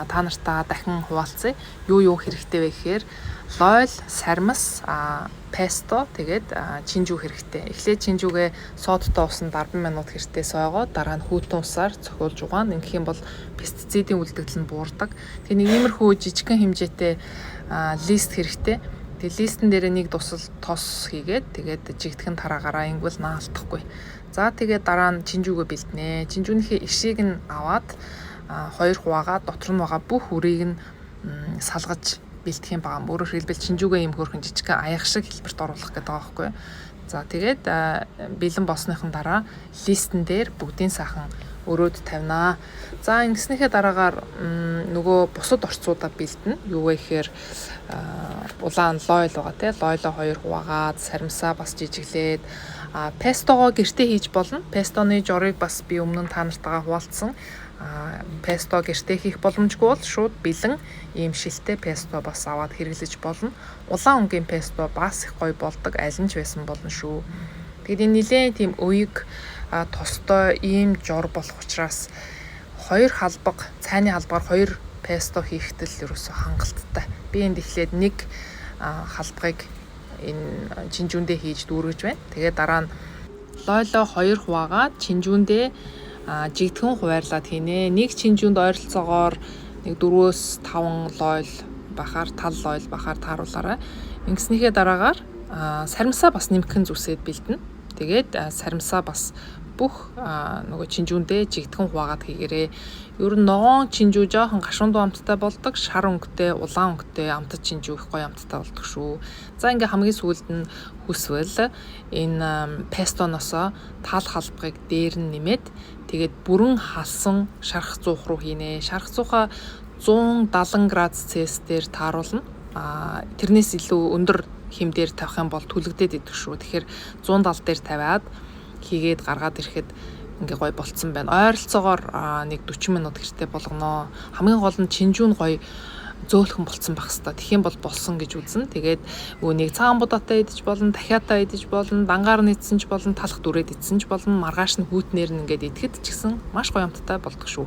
та нартаа дахин хуваалцъя. Юу хэрэгтэй вэ гэхээр лойл, сармас, песто тэгээд чинжүү хэрэгтэй. Эхлээд чинжүүгээ содтой усанд 10 минут хэртээ сойгоод дараа нь хүйтэн усаар цохиулж угаана. Ингэх юм бол пестицидийн үлдэгдэл нь буурдаг. Тэгээ нэг иймэрхүү жижигхэн хэмжээтэй лист хэрэгтэй. Тэгээ листэн дээр нэг тусал тос хийгээд тэгээд жигтгэн тараагаараа ингүүл наалтахгүй. За тэгээд дараа нь чинжүүгээ бэлтнэ. Чинжүүнийхээ ишийг нь аваад 2 хуваагаад дотор нь байгаа бүх үрийг нь салгаж бэлтгэх юм байгаа. Өөрөөр хэлбэл чинжүүгээ юм хөөрхөн жижигхэн аяг шиг хэлбэрт оруулах гэдэг байгаа байхгүй юу. За тэгээд бэлэн болсныхан дараа листэн дээр бүгдийн сайхан өрөөд тавинаа. За ингэснийхээ дараагаар нөгөө бусад орцуудаа бэлтэнэ. Юу вэ гэхээр улаан лойл байгаа тий. Лойлоо 2 хуваагаад саримсаа бас жижиглээд пестогоо гэртээ хийж болно. Пестоны жорыг бас би өмнө нь та нартайгаа хуваалцсан. Песто гэртээ хийх боломжгүй бол шууд бэлэн ийм шилтэй песто бас аваад хэрэглэж болно. Улаан өнгийн песто бас их гоё болдог, аль нь ч байсан болно шүү. Тэгээд энэ нэлээд тийм уяг тостой ийм жор болох учраас 2 халбаг, цайны халбаар 2 песто хийхдээ л ерөөсө хангалттай. Би энд эхлээд нэг халбагыг энэ чинжүүндээ хийж дүүргэж байна. Тэгээд дараа нь лойлоо 2 хуваагаад чинжүүндээ жигтгэн хуваарлаад хийнэ. Нэг чинжүүнд ойролцоогоор нэг 4-5 лойл бахаар тал лойл бахаар тааруулаарай. Ингэснийхээ дараагаар саримсаа бас нэмхэн зүсээд бэлдэнэ. Тэгээд саримсаа бас бүх нөгөө чинжүүндээ жигтгэн хуваагаад хийгээрэй. Ер нь ногоон чинжүү жоохон гашуундуу амттай болдог, шар өнгөтэй, улаан өнгөтэй амттай чинжүү их гоё амттай болдог шүү. За ингээ хамгийн сүүлд нь хүсвэл энэ пестоноосоо тал халбагыг дээр нь нэмээд тэгээд бүрэн халсан шарх зуух руу хийнэ. Шарх зуухаа 170 градус Цельс дээр тааруулна. Тэрнээс илүү өндөр хэмдээр тавих юм бол түлэгдээд идэх шүү. Тэгэхээр 170 дээр тавиад хийгээд гаргаад ирэхэд ингээ гоё болцсон байна. Ойролцоогоор нэг 40 минут хэртээ болгоно. Хамгийн гол нь чинжүү нь гоё зөөлхөн болцсон байх хэвээр. Тэгэх юм бол болсон гэж үзнэ. Тэгээд нэг цагаан будаатай идэж болно, дахиатаа идэж болно, дангаар нь идсэн ч болно, талах дүрээд идсэн ч болно, маргааш нь хүүтнээр нь ингээд идэхэд ч гэсэн маш гоё амттай болдог шүү.